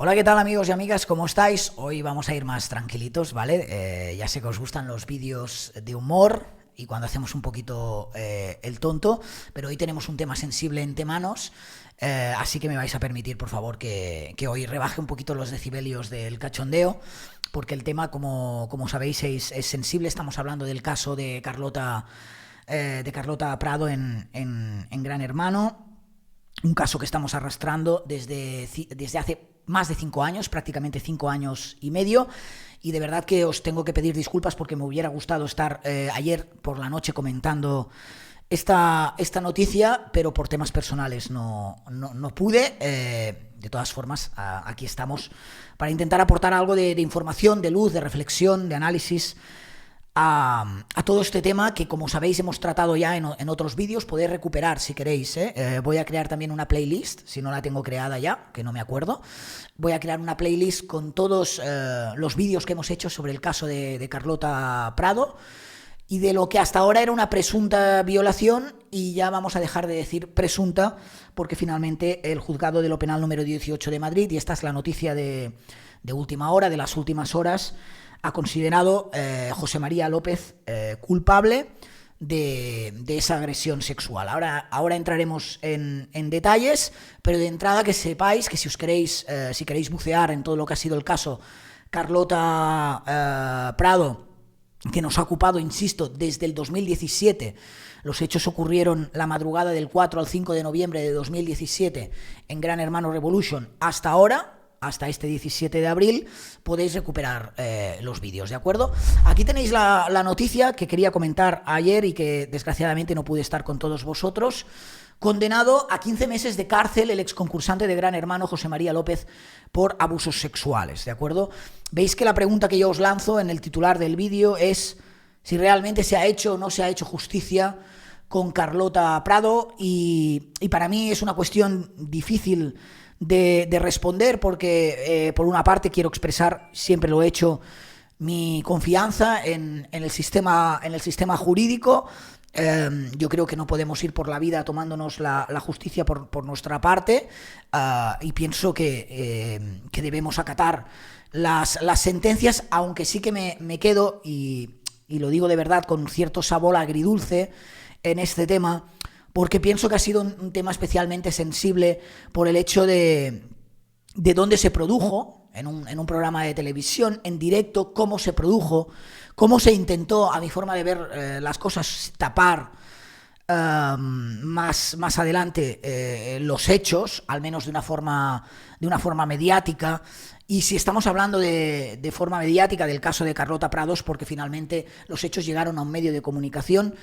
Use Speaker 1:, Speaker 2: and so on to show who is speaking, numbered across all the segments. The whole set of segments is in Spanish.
Speaker 1: Hola, ¿qué tal amigos y amigas? ¿Cómo estáis? Hoy vamos a ir más tranquilitos, ¿vale? Ya sé que os gustan los vídeos de humor y cuando hacemos un poquito el tonto, pero hoy tenemos un tema sensible entre manos, así que me vais a permitir, por favor, que hoy rebaje un poquito los decibelios del cachondeo, porque el tema, como sabéis, es sensible. Estamos hablando del caso de Carlota Prado en Gran Hermano. Un caso que estamos arrastrando desde hace más de 5 años, prácticamente 5 años y medio, y de verdad que os tengo que pedir disculpas porque me hubiera gustado estar ayer por la noche comentando esta noticia, pero por temas personales no pude. De todas formas, aquí estamos para intentar aportar algo de información, de luz, de reflexión, de análisis a todo este tema que, como sabéis, hemos tratado ya en otros vídeos. Podéis recuperar si queréis, voy a crear también una playlist, si no la tengo creada ya, que no me acuerdo. Voy a crear una playlist con todos los vídeos que hemos hecho sobre el caso de Carlota Prado y de lo que hasta ahora era una presunta violación, y ya vamos a dejar de decir presunta, porque finalmente el juzgado de lo penal número 18 de Madrid, y esta es la noticia de última hora, de las últimas horas, ha considerado José María López culpable de esa agresión sexual. Ahora entraremos en detalles, pero de entrada que sepáis que si queréis bucear en todo lo que ha sido el caso Carlota Prado, que nos ha ocupado, insisto, desde el 2017. Los hechos ocurrieron la madrugada del 4 al 5 de noviembre de 2017 en Gran Hermano Revolution. Hasta ahora, hasta este 17 de abril, podéis recuperar los vídeos, ¿de acuerdo? Aquí tenéis la noticia que quería comentar ayer y que desgraciadamente no pude estar con todos vosotros. Condenado a 15 meses de cárcel el exconcursante de Gran Hermano José María López por abusos sexuales, ¿de acuerdo? Veis que la pregunta que yo os lanzo en el titular del vídeo es si realmente se ha hecho o no se ha hecho justicia con Carlota Prado, y para mí es una cuestión difícil de responder porque, por una parte, quiero expresar, siempre lo he hecho, mi confianza en el sistema jurídico. Yo creo que no podemos ir por la vida tomándonos la justicia por nuestra parte, y pienso que debemos acatar las sentencias, aunque sí que me quedo, y lo digo de verdad, con cierto sabor agridulce en este tema, porque pienso que ha sido un tema especialmente sensible por el hecho de dónde se produjo, en un programa de televisión, en directo, cómo se produjo, cómo se intentó, a mi forma de ver las cosas, tapar más adelante los hechos, al menos de una forma mediática. Y si estamos hablando de forma mediática del caso de Carlota Prado, porque finalmente los hechos llegaron a un medio de comunicación,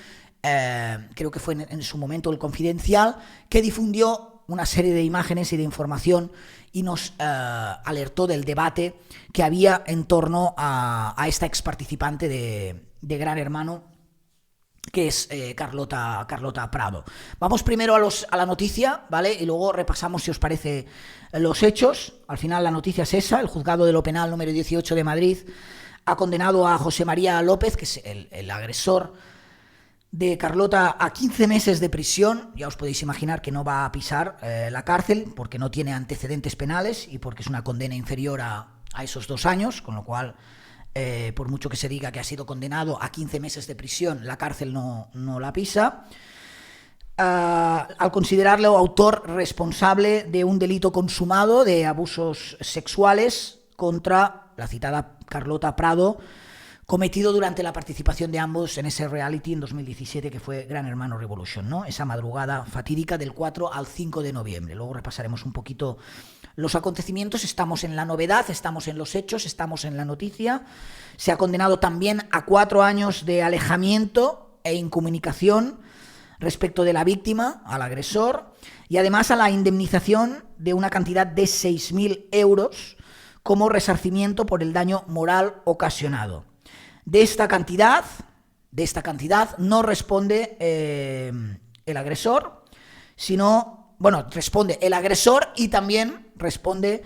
Speaker 1: creo que fue en su momento El Confidencial, que difundió una serie de imágenes y de información y nos alertó del debate que había en torno a esta exparticipante de Gran Hermano, que es Carlota Prado. Vamos primero a la noticia, ¿vale? Y luego repasamos, si os parece, los hechos. Al final la noticia es esa: el juzgado de lo penal número 18 de Madrid ha condenado a José María López, que es el agresor de Carlota, a 15 meses de prisión. Ya os podéis imaginar que no va a pisar la cárcel, porque no tiene antecedentes penales y porque es una condena inferior a esos 2 años, con lo cual, por mucho que se diga que ha sido condenado a 15 meses de prisión, la cárcel no la pisa. Al considerarlo autor responsable de un delito consumado de abusos sexuales contra la citada Carlota Prado, cometido durante la participación de ambos en ese reality en 2017 que fue Gran Hermano Revolution, ¿no? Esa madrugada fatídica del 4 al 5 de noviembre. Luego repasaremos un poquito los acontecimientos. Estamos en la novedad, estamos en los hechos, estamos en la noticia. Se ha condenado también a 4 años de alejamiento e incomunicación respecto de la víctima, al agresor, y además a la indemnización de una cantidad de 6.000 euros como resarcimiento por el daño moral ocasionado. De esta cantidad no responde el agresor, sino, bueno, responde el agresor y también responde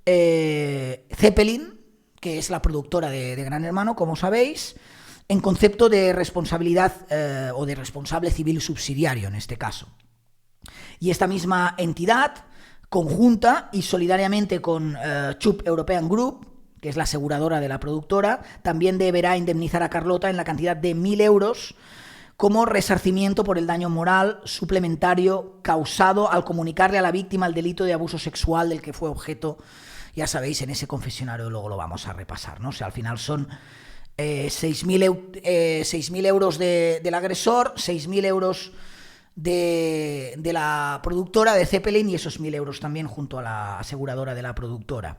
Speaker 1: Zeppelin, que es la productora de Gran Hermano, como sabéis, en concepto de responsabilidad o de responsable civil subsidiario en este caso. Y esta misma entidad conjunta y solidariamente con Chubb European Group, que es la aseguradora de la productora, también deberá indemnizar a Carlota en la cantidad de 1.000 euros como resarcimiento por el daño moral suplementario causado al comunicarle a la víctima el delito de abuso sexual del que fue objeto, ya sabéis, en ese confesionario, luego lo vamos a repasar, ¿no? O sea, al final son 6.000 euros del agresor, 6.000 euros de la productora de Zeppelin y esos 1.000 euros también junto a la aseguradora de la productora.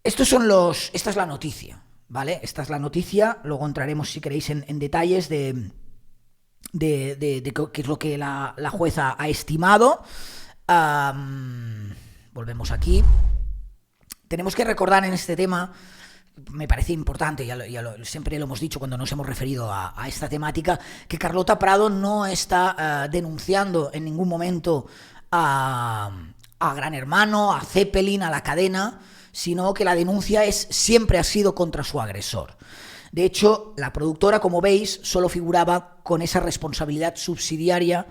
Speaker 1: Esta es la noticia, ¿vale? Esta es la noticia, luego entraremos, si queréis, en detalles de qué es lo que la jueza ha estimado. Volvemos aquí. Tenemos que recordar en este tema, me parece importante, siempre lo hemos dicho cuando nos hemos referido a esta temática, que Carlota Prado no está denunciando en ningún momento a Gran Hermano, a Zeppelin, a la cadena, sino que la denuncia siempre ha sido contra su agresor. De hecho, la productora, como veis, solo figuraba con esa responsabilidad subsidiaria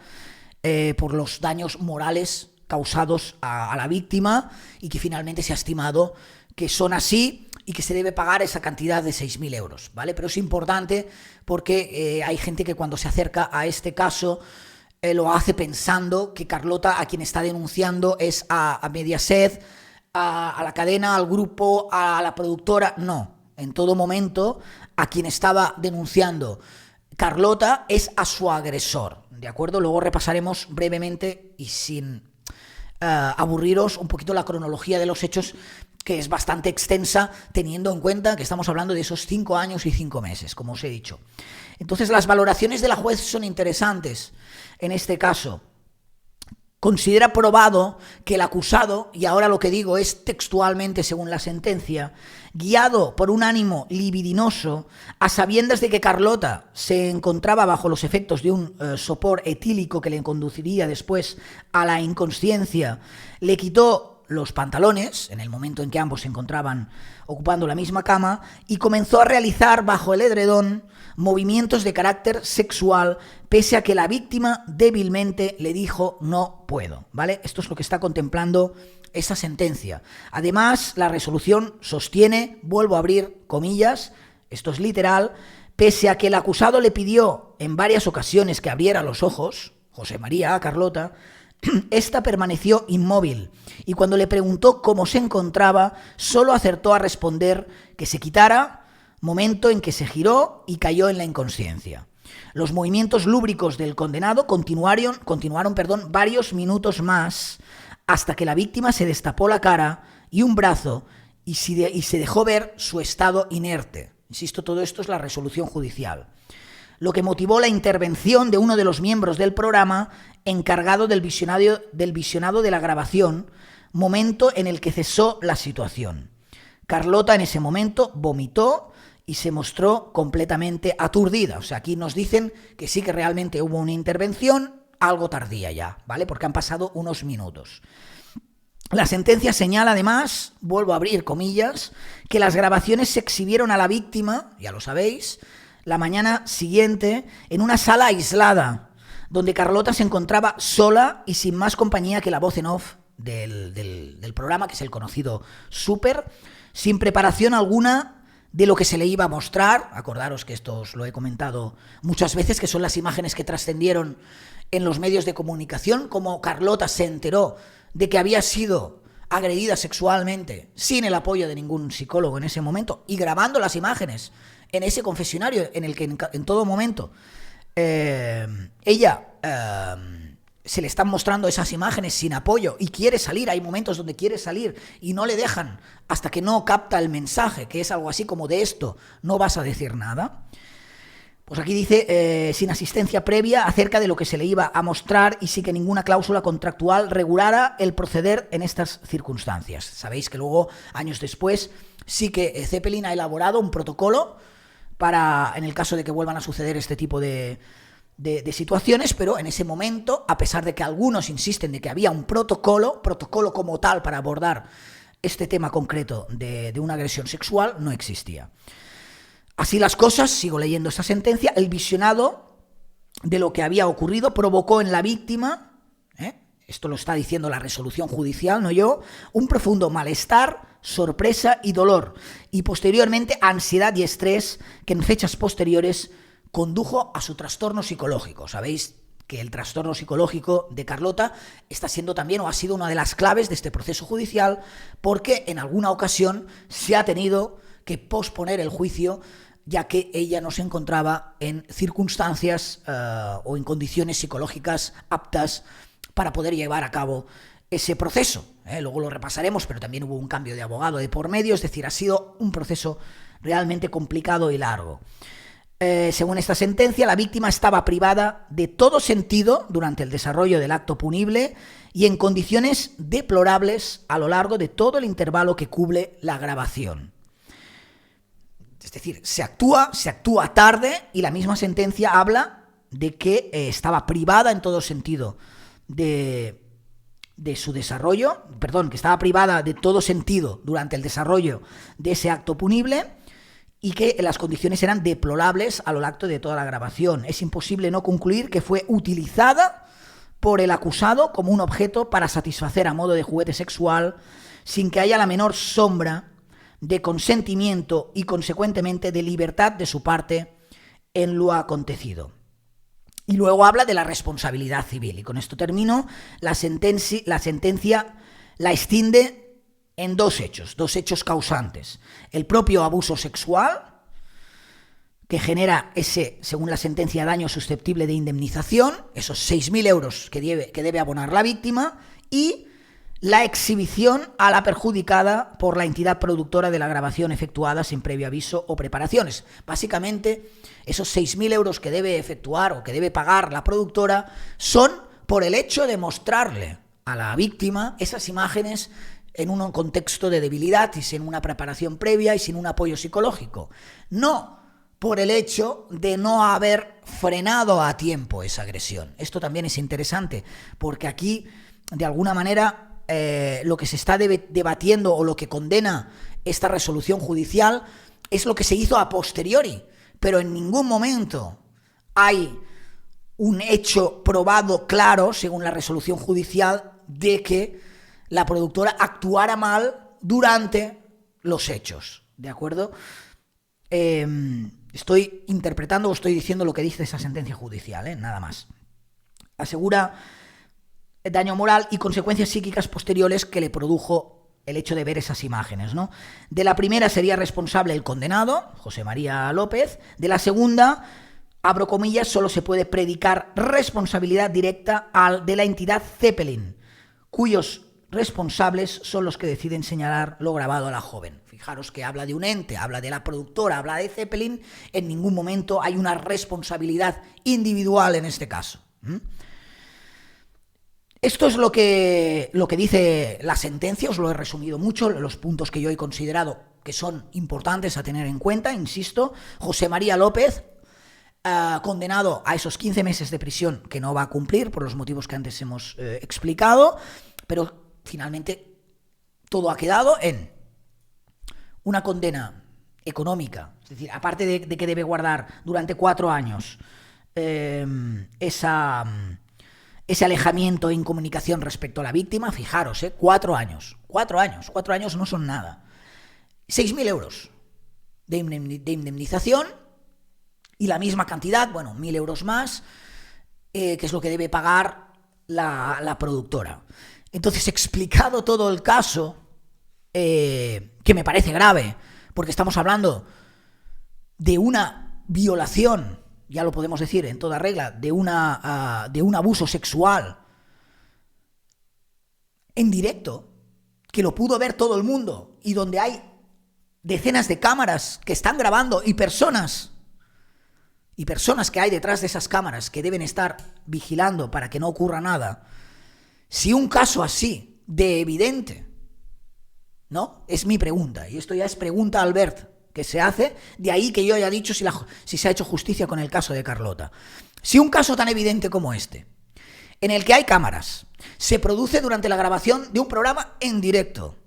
Speaker 1: por los daños morales causados a la víctima y que finalmente se ha estimado que son así y que se debe pagar esa cantidad de 6.000 euros, ¿vale? Pero es importante porque hay gente que cuando se acerca a este caso lo hace pensando que Carlota a quien está denunciando es a Mediaset, a la cadena, al grupo, a la productora. No, en todo momento a quien estaba denunciando Carlota es a su agresor, ¿de acuerdo? Luego repasaremos brevemente y sin aburriros un poquito la cronología de los hechos, que es bastante extensa, teniendo en cuenta que estamos hablando de esos 5 años y 5 meses, como os he dicho. Entonces, las valoraciones de la juez son interesantes en este caso. Considera probado que el acusado, y ahora lo que digo es textualmente según la sentencia, guiado por un ánimo libidinoso, a sabiendas de que Carlota se encontraba bajo los efectos de un sopor etílico que le conduciría después a la inconsciencia, le quitó los pantalones, en el momento en que ambos se encontraban ocupando la misma cama, y comenzó a realizar bajo el edredón movimientos de carácter sexual, pese a que la víctima débilmente le dijo no puedo, ¿vale? Esto es lo que está contemplando esa sentencia. Además, la resolución sostiene, vuelvo a abrir comillas, esto es literal, pese a que el acusado le pidió en varias ocasiones que abriera los ojos, José María a Carlota, esta permaneció inmóvil y cuando le preguntó cómo se encontraba, solo acertó a responder que se quitara, momento en que se giró y cayó en la inconsciencia. Los movimientos lúbricos del condenado continuaron varios minutos más hasta que la víctima se destapó la cara y un brazo y se dejó ver su estado inerte. Insisto, todo esto es la resolución judicial. Lo que motivó la intervención de uno de los miembros del programa encargado del visionado de la grabación, momento en el que cesó la situación. Carlota en ese momento vomitó y se mostró completamente aturdida. O sea, aquí nos dicen que sí que realmente hubo una intervención, algo tardía ya, ¿vale? Porque han pasado unos minutos. La sentencia señala además, vuelvo a abrir comillas, que las grabaciones se exhibieron a la víctima, ya lo sabéis, la mañana siguiente en una sala aislada, donde Carlota se encontraba sola y sin más compañía que la voz en off del programa, que es el conocido Súper, sin preparación alguna de lo que se le iba a mostrar. Acordaros que esto os lo he comentado muchas veces, que son las imágenes que trascendieron en los medios de comunicación, como Carlota se enteró de que había sido agredida sexualmente sin el apoyo de ningún psicólogo en ese momento y grabando las imágenes en ese confesionario en el que en todo momento ella se le están mostrando esas imágenes sin apoyo y quiere salir, hay momentos donde quiere salir y no le dejan hasta que no capta el mensaje, que es algo así como de esto no vas a decir nada. Pues aquí dice, sin asistencia previa acerca de lo que se le iba a mostrar y sin que ninguna cláusula contractual regulara el proceder en estas circunstancias. Sabéis que luego, años después, sí que Zeppelin ha elaborado un protocolo para, en el caso de que vuelvan a suceder este tipo de situaciones, pero en ese momento, a pesar de que algunos insisten de que había un protocolo como tal para abordar este tema concreto de una agresión sexual, no existía. Así las cosas, sigo leyendo esta sentencia, el visionado de lo que había ocurrido provocó en la víctima, esto lo está diciendo la resolución judicial, no yo, un profundo malestar, sorpresa y dolor, y posteriormente ansiedad y estrés que en fechas posteriores condujo a su trastorno psicológico. Sabéis que el trastorno psicológico de Carlota está siendo también o ha sido una de las claves de este proceso judicial, porque en alguna ocasión se ha tenido que posponer el juicio ya que ella no se encontraba en circunstancias o en condiciones psicológicas aptas para poder llevar a cabo ese proceso. Luego lo repasaremos, pero también hubo un cambio de abogado de por medio, es decir, ha sido un proceso realmente complicado y largo. Según esta sentencia, la víctima estaba privada de todo sentido durante el desarrollo del acto punible y en condiciones deplorables a lo largo de todo el intervalo que cubre la grabación. Es decir, se actúa tarde, y la misma sentencia habla de que estaba privada en todo sentido de su desarrollo, que estaba privada de todo sentido durante el desarrollo de ese acto punible y que las condiciones eran deplorables a lo largo de toda la grabación. Es imposible no concluir que fue utilizada por el acusado como un objeto para satisfacer a modo de juguete sexual sin que haya la menor sombra de consentimiento y, consecuentemente, de libertad de su parte en lo acontecido. Y luego habla de la responsabilidad civil. Y con esto termino. La sentencia la extiende en dos hechos causantes. El propio abuso sexual, que genera ese, según la sentencia, daño susceptible de indemnización, esos 6.000 euros que debe abonar la víctima, y la exhibición a la perjudicada por la entidad productora de la grabación efectuada sin previo aviso o preparaciones. Básicamente, esos 6.000 euros que debe efectuar o que debe pagar la productora son por el hecho de mostrarle a la víctima esas imágenes en un contexto de debilidad y sin una preparación previa y sin un apoyo psicológico. No por el hecho de no haber frenado a tiempo esa agresión. Esto también es interesante, porque aquí, de alguna manera, lo que se está debatiendo o lo que condena esta resolución judicial es lo que se hizo a posteriori, pero en ningún momento hay un hecho probado claro, según la resolución judicial, de que la productora actuara mal durante los hechos, ¿de acuerdo? Estoy interpretando o estoy diciendo lo que dice esa sentencia judicial, nada más. Asegura daño moral y consecuencias psíquicas posteriores que le produjo el hecho de ver esas imágenes, ¿no? De la primera sería responsable el condenado, José María López. De la segunda, abro comillas, solo se puede predicar responsabilidad directa de la entidad Zeppelin, cuyos responsables son los que deciden señalar lo grabado a la joven. Fijaros que habla de un ente, habla de la productora, habla de Zeppelin. En ningún momento hay una responsabilidad individual en este caso. Esto es lo que dice la sentencia. Os lo he resumido mucho, los puntos que yo he considerado que son importantes a tener en cuenta. Insisto, José María López, condenado a esos 15 meses de prisión que no va a cumplir por los motivos que antes hemos explicado, pero finalmente todo ha quedado en una condena económica. Es decir, aparte de que debe guardar durante 4 años ese alejamiento e incomunicación respecto a la víctima, fijaros, 4 años. 4 años no son nada. 6.000 euros de indemnización y la misma cantidad, 1.000 euros más, que es lo que debe pagar la productora. Entonces, explicado todo el caso, que me parece grave, porque estamos hablando de una violación, ya lo podemos decir en toda regla, de un abuso sexual en directo, que lo pudo ver todo el mundo y donde hay decenas de cámaras que están grabando y personas que hay detrás de esas cámaras que deben estar vigilando para que no ocurra nada. Si un caso así de evidente, ¿no? Es mi pregunta, y esto ya es pregunta, Albert, que se hace, de ahí que yo haya dicho si se ha hecho justicia con el caso de Carlota. Si un caso tan evidente como este, en el que hay cámaras, se produce durante la grabación de un programa en directo,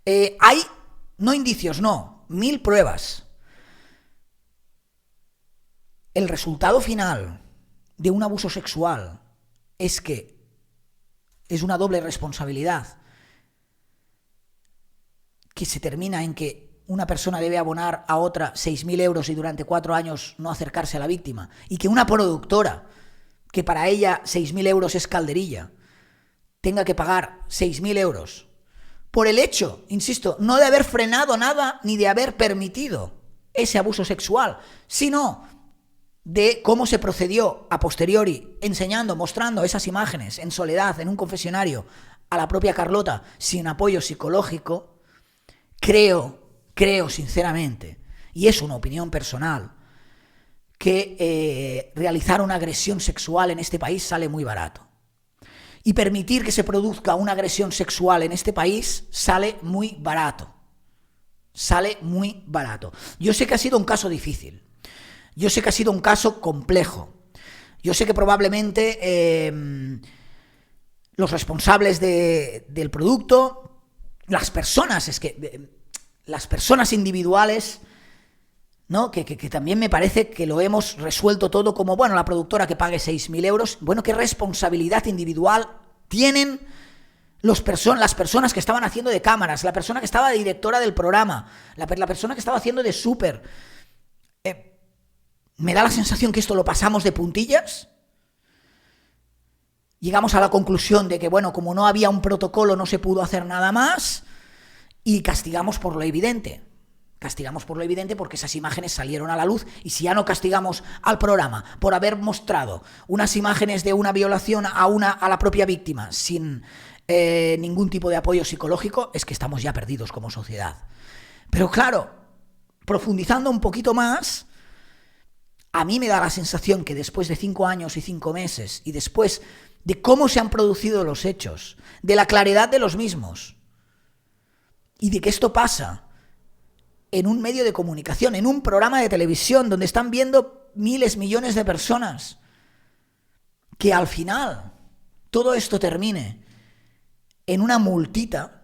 Speaker 1: hay, no indicios, no, 1000 pruebas, el resultado final de un abuso sexual es que es una doble responsabilidad que se termina en que una persona debe abonar a otra 6.000 euros y durante 4 años no acercarse a la víctima, y que una productora, que para ella 6.000 euros es calderilla, tenga que pagar 6.000 euros por el hecho, insisto, no de haber frenado nada ni de haber permitido ese abuso sexual, sino de cómo se procedió a posteriori, enseñando, mostrando esas imágenes en soledad, en un confesionario, a la propia Carlota, sin apoyo psicológico. Creo sinceramente, y es una opinión personal, que realizar una agresión sexual en este país sale muy barato. Y permitir que se produzca una agresión sexual en este país sale muy barato. Sale muy barato. Yo sé que ha sido un caso difícil. Yo sé que ha sido un caso complejo. Yo sé que probablemente los responsables del producto, las personas individuales, ¿no? Que también me parece que lo hemos resuelto todo como, bueno, la productora que pague 6.000 euros, bueno, ¿qué responsabilidad individual tienen las personas que estaban haciendo de cámaras, la persona que estaba de directora del programa, la persona que estaba haciendo de súper? Me da la sensación que esto lo pasamos de puntillas. Llegamos a la conclusión de que, bueno, como no había un protocolo, no se pudo hacer nada más, y castigamos por lo evidente. Castigamos por lo evidente porque esas imágenes salieron a la luz, y si ya no castigamos al programa por haber mostrado unas imágenes de una violación a la propia víctima sin ningún tipo de apoyo psicológico, es que estamos ya perdidos como sociedad. Pero claro, profundizando un poquito más, a mí me da la sensación que después de 5 años y 5 meses, y después de cómo se han producido los hechos, de la claridad de los mismos, y de que esto pasa en un medio de comunicación, en un programa de televisión donde están viendo miles, millones de personas, que al final todo esto termine en una multita,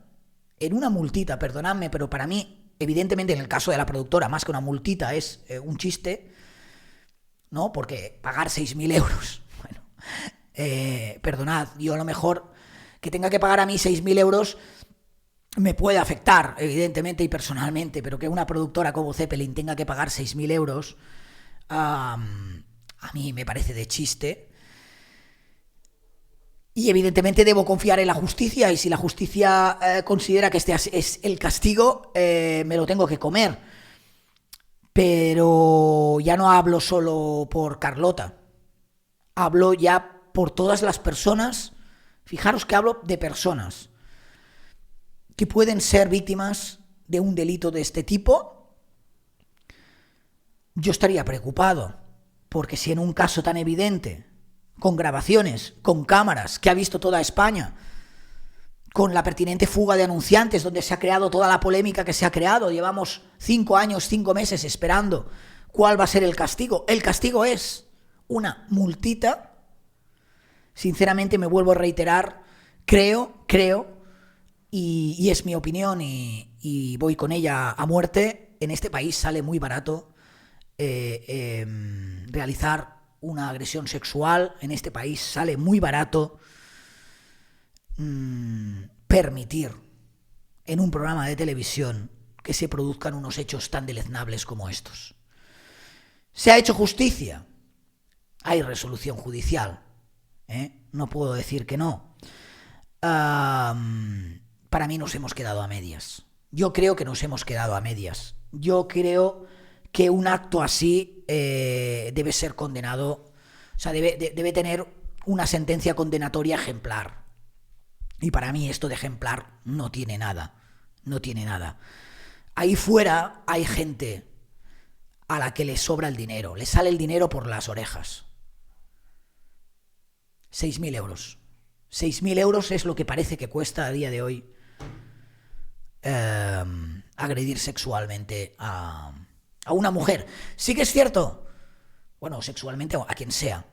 Speaker 1: perdonadme, pero para mí, evidentemente en el caso de la productora, más que una multita es un chiste, ¿no? Porque pagar 6.000 euros, bueno, perdonad, yo a lo mejor que tenga que pagar a mí 6.000 euros me puede afectar, evidentemente y personalmente, pero que una productora como Zeppelin tenga que pagar 6.000 euros, a mí me parece de chiste. Y evidentemente debo confiar en la justicia, y si la justicia considera que este es el castigo, me lo tengo que comer. Pero ya no hablo solo por Carlota, hablo ya por todas las personas. Fijaros que hablo de personas que pueden ser víctimas de un delito de este tipo. Yo estaría preocupado, porque si en un caso tan evidente, con grabaciones, con cámaras, que ha visto toda España, con la pertinente fuga de anunciantes, donde se ha creado toda la polémica que se ha creado, llevamos 5 años, 5 meses esperando cuál va a ser el castigo. El castigo es una multita. Sinceramente, me vuelvo a reiterar, creo, y es mi opinión y voy con ella a muerte, en este país sale muy barato realizar una agresión sexual, en este país sale muy barato permitir en un programa de televisión que se produzcan unos hechos tan deleznables como estos. ¿Se ha hecho justicia? Hay resolución judicial, no puedo decir que no. Para mí nos hemos quedado a medias. Yo creo que nos hemos quedado a medias. Yo creo que un acto así debe ser condenado, o sea, debe tener una sentencia condenatoria ejemplar. Y para mí esto de ejemplar no tiene nada. Ahí fuera hay gente a la que le sobra el dinero, le sale el dinero por las orejas. 6.000 euros. 6.000 euros es lo que parece que cuesta a día de hoy agredir sexualmente a una mujer. Sí que es cierto, bueno, sexualmente a quien sea,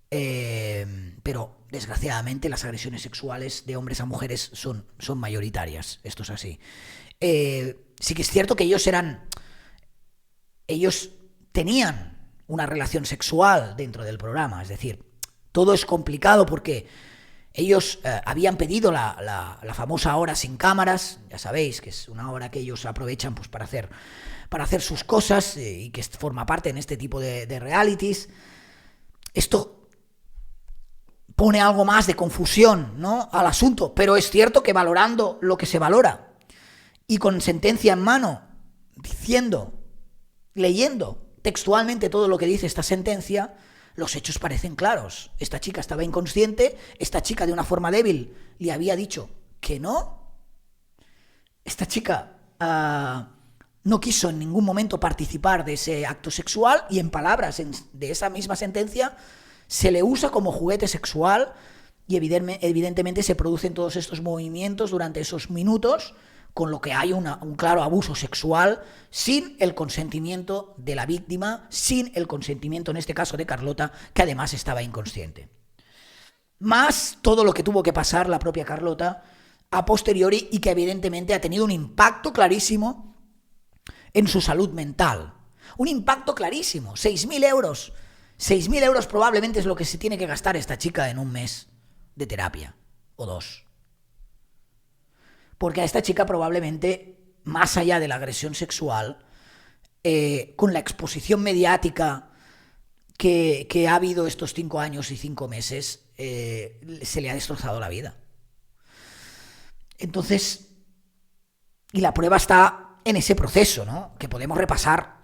Speaker 1: pero desgraciadamente las agresiones sexuales de hombres a mujeres son mayoritarias, esto es así. Sí que es cierto que ellos tenían una relación sexual dentro del programa, es decir, todo es complicado porque Ellos habían pedido la famosa hora sin cámaras, ya sabéis, que es una hora que ellos aprovechan pues, para hacer sus cosas y que forma parte en este tipo de realities. Esto pone algo más de confusión, ¿no?, al asunto, pero es cierto que valorando lo que se valora y con sentencia en mano, leyendo textualmente todo lo que dice esta sentencia, los hechos parecen claros. Esta chica estaba inconsciente, esta chica de una forma débil le había dicho que no. Esta chica no quiso en ningún momento participar de ese acto sexual y en palabras de esa misma sentencia se le usa como juguete sexual y evidentemente se producen todos estos movimientos durante esos minutos, con lo que hay un claro abuso sexual sin el consentimiento de la víctima, sin el consentimiento en este caso de Carlota, que además estaba inconsciente. Más todo lo que tuvo que pasar la propia Carlota a posteriori y que evidentemente ha tenido un impacto clarísimo en su salud mental. Un impacto clarísimo. 6.000 euros. 6.000 euros probablemente es lo que se tiene que gastar esta chica en un mes de terapia, o 2. Porque a esta chica probablemente, más allá de la agresión sexual, con la exposición mediática que ha habido estos 5 años y 5 meses, se le ha destrozado la vida. Entonces, y la prueba está en ese proceso, ¿no?, que podemos repasar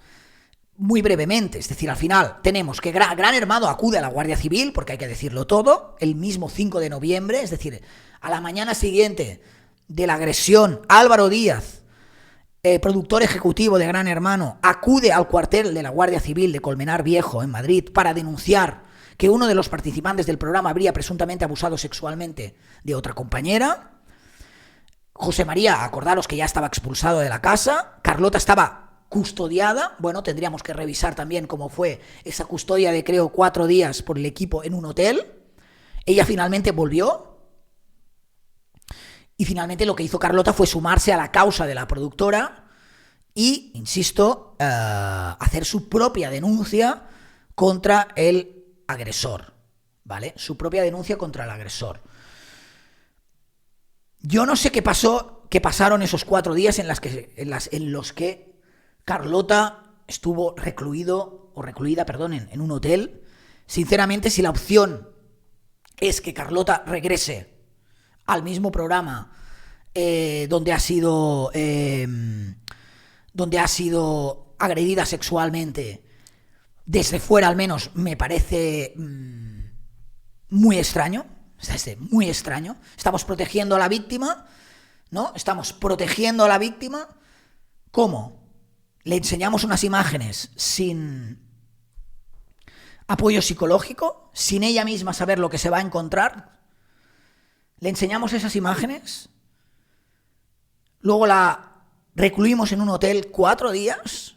Speaker 1: muy brevemente. Es decir, al final tenemos que Gran Hermano acude a la Guardia Civil, porque hay que decirlo todo, el mismo 5 de noviembre, es decir, a la mañana siguiente de la agresión, Álvaro Díaz, productor ejecutivo de Gran Hermano, acude al cuartel de la Guardia Civil de Colmenar Viejo, en Madrid, para denunciar que uno de los participantes del programa habría presuntamente abusado sexualmente de otra compañera. José María, acordaros que ya estaba expulsado de la casa. Carlota estaba custodiada. Bueno, tendríamos que revisar también cómo fue esa custodia de, creo, 4 días por el equipo en un hotel. Ella finalmente volvió. Y finalmente lo que hizo Carlota fue sumarse a la causa de la productora y, insisto, hacer su propia denuncia contra el agresor, ¿vale? Su propia denuncia contra el agresor. Yo no sé qué pasaron esos 4 días en los que Carlota estuvo recluida en un hotel. Sinceramente, si la opción es que Carlota regrese al mismo programa donde ha sido agredida sexualmente, desde fuera al menos me parece muy extraño. Muy extraño. Estamos protegiendo a la víctima, ¿no? Estamos protegiendo a la víctima. ¿Cómo? Le enseñamos unas imágenes sin apoyo psicológico, sin ella misma saber lo que se va a encontrar. Le enseñamos esas imágenes, luego la recluimos en un hotel 4 días,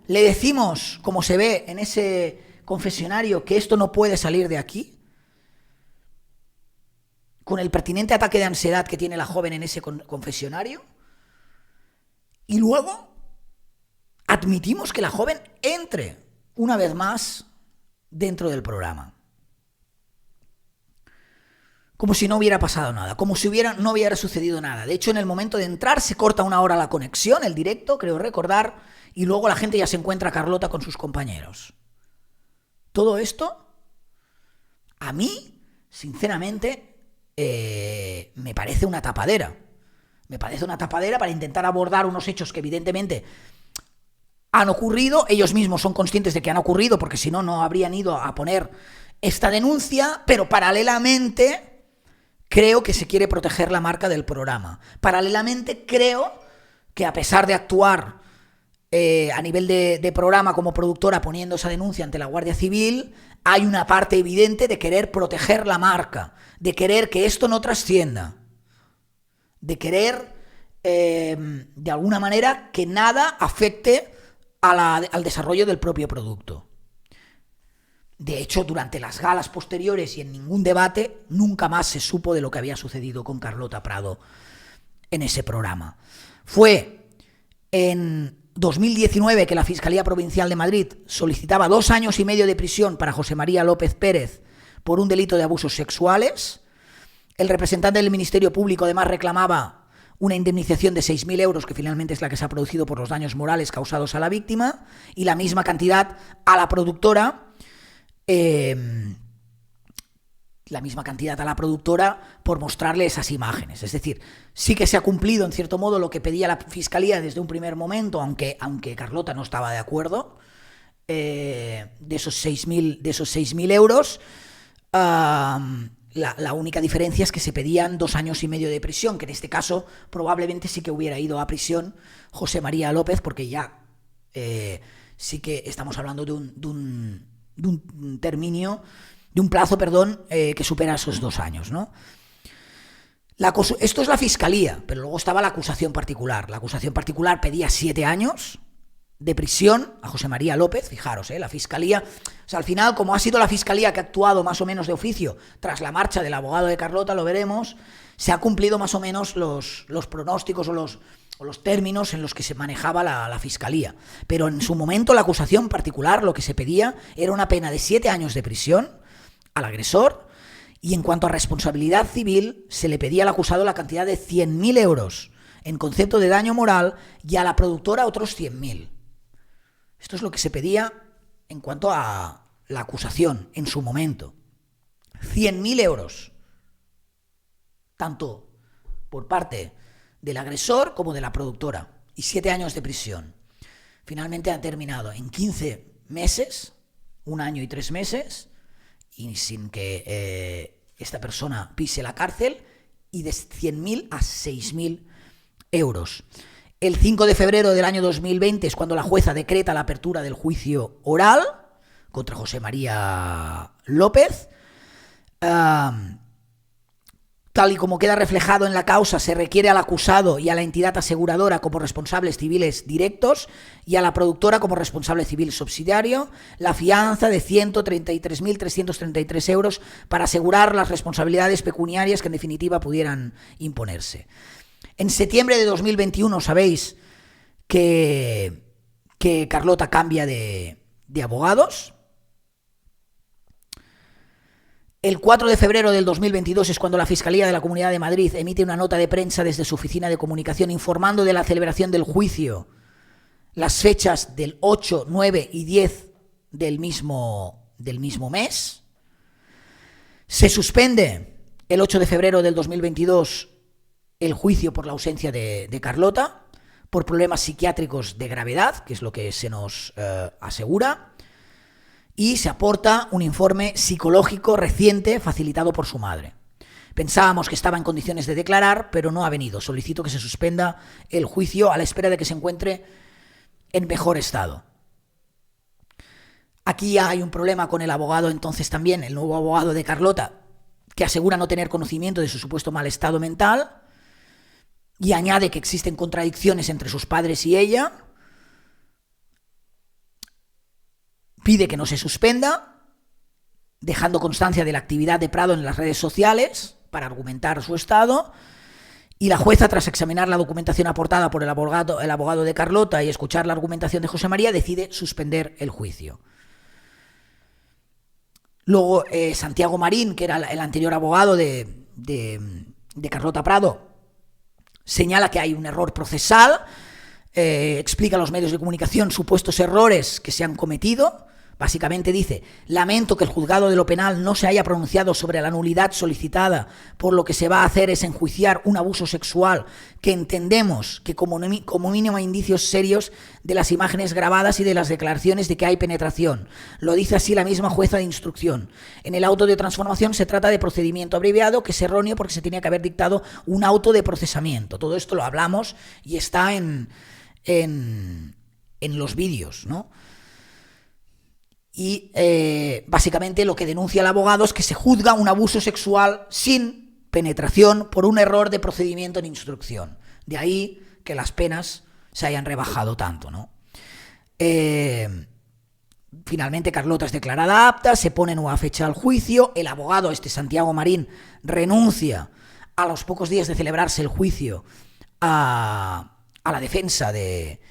Speaker 1: le decimos, como se ve en ese confesionario, que esto no puede salir de aquí, con el pertinente ataque de ansiedad que tiene la joven en ese confesionario, y luego admitimos que la joven entre una vez más dentro del programa. Como si no hubiera pasado nada, como si no hubiera sucedido nada. De hecho, en el momento de entrar se corta 1 hora la conexión, el directo, creo recordar, y luego la gente ya se encuentra a Carlota con sus compañeros. Todo esto, a mí, sinceramente, me parece una tapadera. Me parece una tapadera para intentar abordar unos hechos que evidentemente han ocurrido. Ellos mismos son conscientes de que han ocurrido, porque si no, no habrían ido a poner esta denuncia, pero paralelamente creo que se quiere proteger la marca del programa. Paralelamente creo que, a pesar de actuar a nivel de programa como productora poniendo esa denuncia ante la Guardia Civil, hay una parte evidente de querer proteger la marca, de querer que esto no trascienda, de querer de alguna manera que nada afecte al desarrollo del propio producto. De hecho, durante las galas posteriores y en ningún debate, nunca más se supo de lo que había sucedido con Carlota Prado en ese programa. Fue en 2019 que la Fiscalía Provincial de Madrid solicitaba 2 años y medio de prisión para José María López Pérez por un delito de abusos sexuales. El representante del Ministerio Público además reclamaba una indemnización de 6.000 euros, que finalmente es la que se ha producido por los daños morales causados a la víctima, y la misma cantidad a la productora, por mostrarle esas imágenes. Es decir, sí que se ha cumplido en cierto modo lo que pedía la Fiscalía desde un primer momento, aunque Carlota no estaba de acuerdo, de esos 6.000 euros. La única diferencia es que se pedían 2 años y medio de prisión, que en este caso probablemente sí que hubiera ido a prisión José María López, porque ya sí que estamos hablando de un plazo, que supera esos 2 años, ¿no? Esto es la Fiscalía, pero luego estaba la acusación particular. La acusación particular pedía 7 años de prisión a José María López. Fijaros, la Fiscalía, o sea, al final, como ha sido la Fiscalía que ha actuado más o menos de oficio tras la marcha del abogado de Carlota, lo veremos, se ha cumplido más o menos los pronósticos o los términos en los que se manejaba la Fiscalía. Pero en su momento la acusación particular lo que se pedía era una pena de 7 años de prisión al agresor, y en cuanto a responsabilidad civil se le pedía al acusado la cantidad de 100.000 euros en concepto de daño moral y a la productora otros 100.000. Esto es lo que se pedía en cuanto a la acusación en su momento. 100.000 euros, tanto por parte del agresor como de la productora, y 7 años de prisión. Finalmente ha terminado en 15 meses, 1 año y 3 meses, y sin que esta persona pise la cárcel, y de 100.000 a 6.000 euros. El 5 de febrero del año 2020 es cuando la jueza decreta la apertura del juicio oral contra José María López. Tal y como queda reflejado en la causa, se requiere al acusado y a la entidad aseguradora como responsables civiles directos y a la productora como responsable civil subsidiario la fianza de 133.333 euros para asegurar las responsabilidades pecuniarias que en definitiva pudieran imponerse. En septiembre de 2021 sabéis que Carlota cambia de abogados. El 4 de febrero del 2022 es cuando la Fiscalía de la Comunidad de Madrid emite una nota de prensa desde su oficina de comunicación informando de la celebración del juicio, las fechas del 8, 9 y 10 del mismo mes. Se suspende el 8 de febrero del 2022 el juicio por la ausencia de Carlota, por problemas psiquiátricos de gravedad, que es lo que se nos asegura, y se aporta un informe psicológico reciente facilitado por su madre. Pensábamos que estaba en condiciones de declarar, pero no ha venido. Solicito que se suspenda el juicio a la espera de que se encuentre en mejor estado. Aquí hay un problema con el abogado, entonces también, el nuevo abogado de Carlota, que asegura no tener conocimiento de su supuesto mal estado mental, y añade que existen contradicciones entre sus padres y ella. Pide que no se suspenda, dejando constancia de la actividad de Prado en las redes sociales para argumentar su estado, y la jueza, tras examinar la documentación aportada por el abogado de Carlota y escuchar la argumentación de José María, decide suspender el juicio. Luego, Santiago Marín, que era el anterior abogado de Carlota Prado, señala que hay un error procesal, explica a los medios de comunicación supuestos errores que se han cometido. Básicamente dice: lamento que el juzgado de lo penal no se haya pronunciado sobre la nulidad solicitada, por lo que se va a hacer es enjuiciar un abuso sexual que entendemos que como mínimo hay indicios serios de las imágenes grabadas y de las declaraciones de que hay penetración. Lo dice así la misma jueza de instrucción. En el auto de transformación se trata de procedimiento abreviado, que es erróneo porque se tenía que haber dictado un auto de procesamiento. Todo esto lo hablamos y está en los vídeos, ¿no? Y básicamente lo que denuncia el abogado es que se juzga un abuso sexual sin penetración por un error de procedimiento en instrucción. De ahí que las penas se hayan rebajado tanto, ¿no? Finalmente Carlota es declarada apta, se pone nueva fecha al juicio, el abogado, Santiago Marín, renuncia a los pocos días de celebrarse el juicio a la defensa de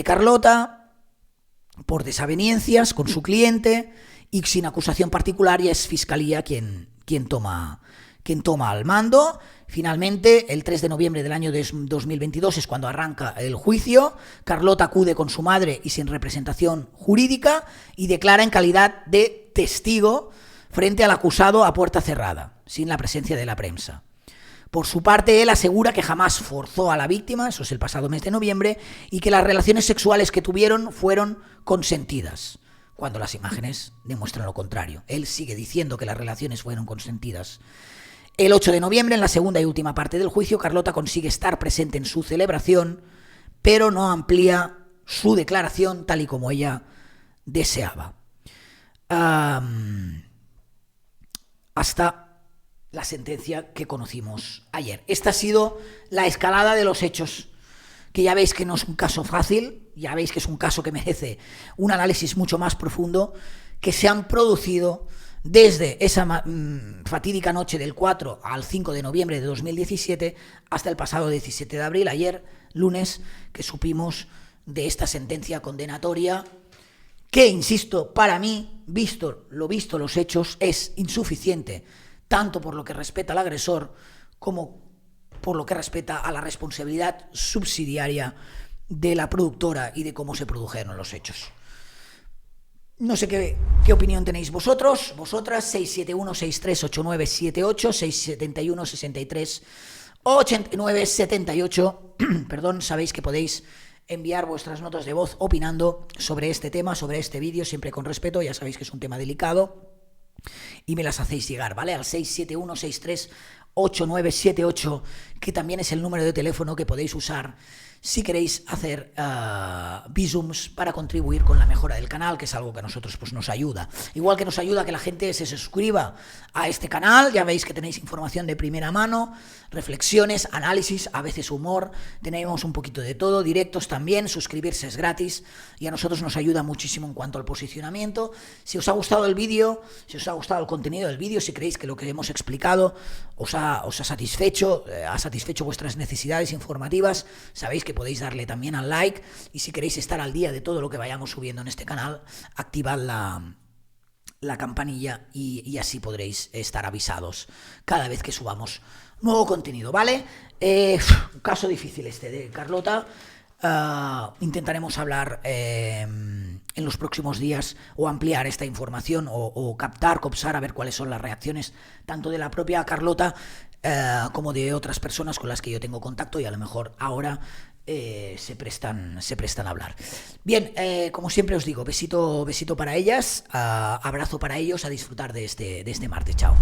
Speaker 1: Carlota por desavenencias con su cliente, y sin acusación particular, y es Fiscalía quien toma quien toma al mando. Finalmente, el 3 de noviembre del año 2022 es cuando arranca el juicio. Carlota acude con su madre y sin representación jurídica y declara en calidad de testigo frente al acusado a puerta cerrada, sin la presencia de la prensa. Por su parte, él asegura que jamás forzó a la víctima, eso es el pasado mes de noviembre, y que las relaciones sexuales que tuvieron fueron consentidas, cuando las imágenes demuestran lo contrario. Él sigue diciendo que las relaciones fueron consentidas. El 8 de noviembre, en la segunda y última parte del juicio, Carlota consigue estar presente en su celebración, pero no amplía su declaración tal y como ella deseaba. Hasta la sentencia que conocimos ayer. Esta ha sido la escalada de los hechos, que ya veis que no es un caso fácil, ya veis que es un caso que merece un análisis mucho más profundo, que se han producido desde esa fatídica noche del 4 al 5 de noviembre de 2017 hasta el pasado 17 de abril, ayer, lunes, que supimos de esta sentencia condenatoria que, insisto, para mí, visto los hechos, es insuficiente, tanto por lo que respecta al agresor como por lo que respecta a la responsabilidad subsidiaria de la productora y de cómo se produjeron los hechos. No sé qué opinión tenéis vosotros, vosotras, 671-638978, 671-63-8978, perdón, sabéis que podéis enviar vuestras notas de voz opinando sobre este tema, sobre este vídeo, siempre con respeto, ya sabéis que es un tema delicado, y me las hacéis llegar, ¿vale? Al 671-63-8978, que también es el número de teléfono que podéis usar si queréis hacer visums para contribuir con la mejora del canal, que es algo que a nosotros pues, nos ayuda. Igual que nos ayuda que la gente se suscriba a este canal, ya veis que tenéis información de primera mano, reflexiones, análisis, a veces humor, tenemos un poquito de todo, directos también, suscribirse es gratis y a nosotros nos ayuda muchísimo en cuanto al posicionamiento. Si os ha gustado el vídeo, si os ha gustado el contenido del vídeo, si creéis que lo que hemos explicado os ha satisfecho, ha satisfecho vuestras necesidades informativas, sabéis que podéis darle también al like y si queréis estar al día de todo lo que vayamos subiendo en este canal, activad la campanilla y así podréis estar avisados cada vez que subamos nuevo contenido, ¿vale? Un caso difícil este de Carlota. Intentaremos hablar en los próximos días o ampliar esta información o copsar a ver cuáles son las reacciones tanto de la propia Carlota como de otras personas con las que yo tengo contacto y a lo mejor ahora se prestan a hablar. Bien, como siempre os digo, besito para ellas, abrazo para ellos, a disfrutar de este martes. Chao.